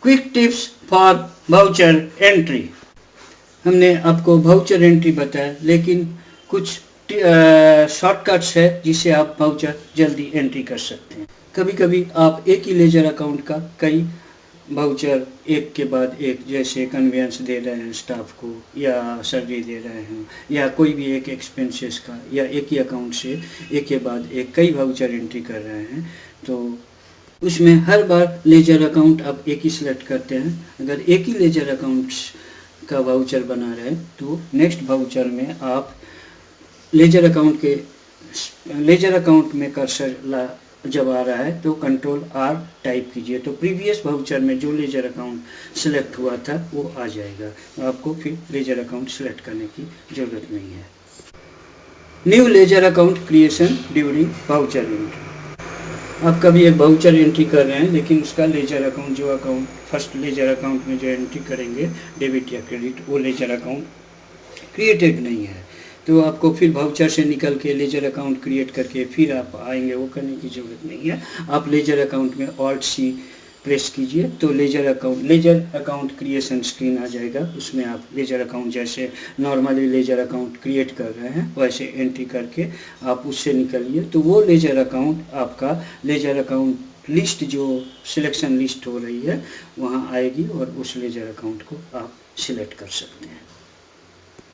Quick tips for voucher entry. हमने आपको voucher entry बताया, लेकिन कुछ शॉर्टकट्स है जिससे आप वाउचर जल्दी एंट्री कर सकते हैं। कभी कभी आप एक ही लेजर अकाउंट का कई वाउचर एक के बाद एक, जैसे कन्वेंस दे रहे हैं स्टाफ को, या सैलरी दे रहे हैं, या कोई भी एक एक्सपेंसेस का, या एक ही अकाउंट से एक के बाद एक कई वाउचर एंट्री कर रहे हैं, तो उसमें हर बार लेजर अकाउंट आप एक ही सिलेक्ट करते हैं। अगर एक ही लेजर अकाउंट का वाउचर बना रहे तो नेक्स्ट वाउचर में आप लेजर अकाउंट में कर्सर जब आ रहा है तो कंट्रोल आर टाइप कीजिए, तो प्रीवियस वाउचर में जो लेजर अकाउंट सिलेक्ट हुआ था वो आ जाएगा। आपको फिर लेजर अकाउंट सिलेक्ट करने की ज़रूरत नहीं है। New ledger account creation during voucher entry. आप कभी एक वाउचर एंट्री कर रहे हैं, लेकिन उसका लेजर अकाउंट, जो अकाउंट फर्स्ट लेजर अकाउंट में जो एंट्री करेंगे डेबिट या क्रेडिट, वो लेजर अकाउंट क्रिएटेड नहीं है, तो आपको फिर वाउचर से निकल के लेजर अकाउंट क्रिएट करके फिर आप आएंगे, वो करने की ज़रूरत नहीं है। आप लेजर अकाउंट में Alt+C प्रेस कीजिए तो लेजर अकाउंट क्रिएशन स्क्रीन आ जाएगा। उसमें आप लेजर अकाउंट जैसे नॉर्मली लेजर अकाउंट क्रिएट कर रहे हैं वैसे एंट्री करके आप उससे निकलिए, तो वो लेजर अकाउंट आपका लेजर अकाउंट लिस्ट जो सिलेक्शन लिस्ट हो रही है वहाँ आएगी, और उस लेजर अकाउंट को आप सिलेक्ट कर सकते हैं।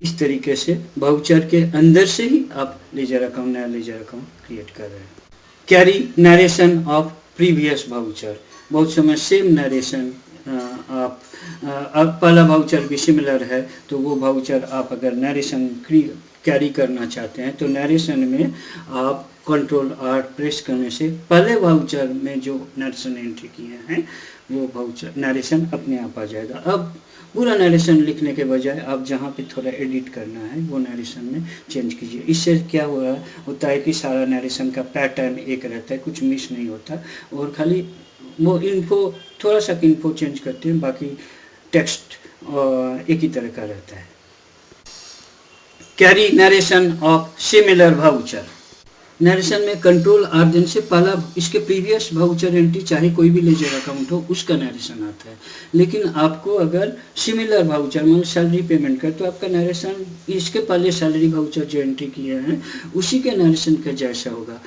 इस तरीके से वाउचर के अंदर से ही आप नया लेजर अकाउंट क्रिएट कर रहे हैं। Carry narration of previous voucher. बहुत समय सेम नरेशन आप पहला वाउचर भी सिमिलर है, तो वो वाउचर आप अगर नरेशन कैरी करना चाहते हैं तो नरेशन में आप कंट्रोल आर प्रेस करने से पहले वाउचर में जो नरेशन एंट्री किए हैं वो वाउचर नरेशन अपने आप आ जाएगा। अब पूरा नरेशन लिखने के बजाय आप जहाँ पे थोड़ा एडिट करना है वो नरेशन में चेंज कीजिए। इससे क्या होता है कि सारा नरेशन का पैटर्न एक रहता है, कुछ मिस नहीं होता, और खाली वो इन्फो थोड़ा सा इन्फो चेंज करते हैं, बाकी टेक्स्ट एक ही तरह का रहता है। Carry narration of similar voucher. Narration में कंट्रोल आर देने से पहला इसके प्रीवियस वाउचर एंट्री चाहे कोई भी लेजर अकाउंट हो उसका नरेशन आता है, लेकिन आपको अगर सिमिलर वाउचर मतलब सैलरी पेमेंट कर, तो आपका नरेशन इसके पहले सैलरी वाउचर जो एंट्री किए हैं उसी के नरेशन का जैसा होगा।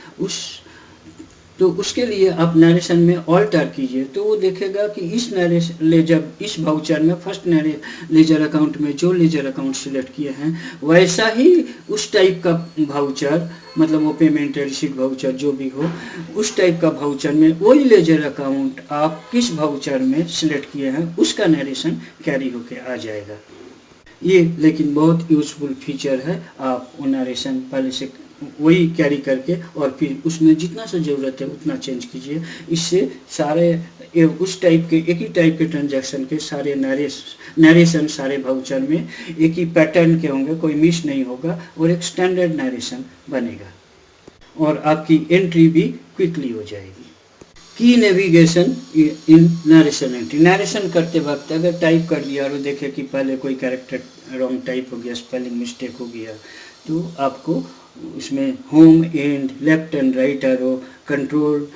तो उसके लिए आप नरेशन में ऑल्टर कीजिए, तो वो देखेगा कि इस वाउचर में फर्स्ट लेजर अकाउंट में जो लेजर अकाउंट सिलेक्ट किए हैं वैसा ही उस टाइप का वाउचर, मतलब वो पेमेंट रिसीट वाउचर जो भी हो उस टाइप का वाउचर में वही लेजर अकाउंट आप किस वाउचर में सिलेक्ट किए हैं उसका नरेशन कैरी होके आ जाएगा। ये लेकिन बहुत यूजफुल फीचर है। आप वो नरेशन पहले से वही कैरी करके और फिर उसमें जितना सा ज़रूरत है उतना चेंज कीजिए। इससे सारे उस टाइप के एक ही टाइप के ट्रांजैक्शन के सारे नरेशन सारे वाउचर में एक ही पैटर्न के होंगे, कोई मिस नहीं होगा और एक स्टैंडर्ड नरेशन बनेगा और आपकी एंट्री भी क्विकली हो जाएगी। की नेविगेशन इन नरेशन एंट्री। नरेशन करते वक्त अगर टाइप कर दिया और देखे कि पहले कोई कैरेक्टर रॉन्ग टाइप हो गया, स्पेलिंग मिस्टेक हो गया, तो आपको उसमें home and left and right arrow, control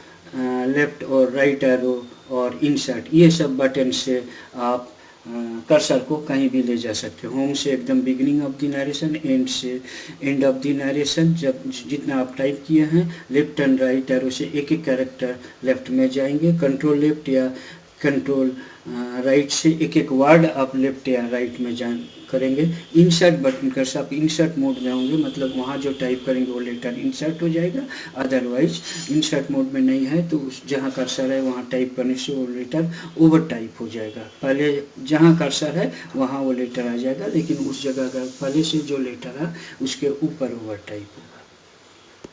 left और राइट एरो और इंसर्ट, ये सब बटन से आप कर्सर को कहीं भी ले जा सकते हो। होम से एकदम beginning of the narration, and से एंड ऑफ द नरेशन, जब जितना आप टाइप किए हैं लेफ्ट एंड राइट एरो से एक एक कैरेक्टर लेफ्ट में जाएंगे, कंट्रोल लेफ्ट या कंट्रोल राइट से एक एक वर्ड आप लेफ्ट या राइट में करेंगे। इंसर्ट बटन कर से आप इंसर्ट मोड में होंगे, मतलब वहाँ जो टाइप करेंगे वो लेटर इंसर्ट हो जाएगा। अदरवाइज इंसर्ट मोड में नहीं है तो उस जहाँ कर्सर है वहाँ टाइप करने से वो लेटर ओवर टाइप हो जाएगा। पहले जहाँ कर्सर है वहाँ वो लेटर आ जाएगा, लेकिन उस जगह का पहले से जो लेटर है उसके ऊपर ओवर टाइप हो।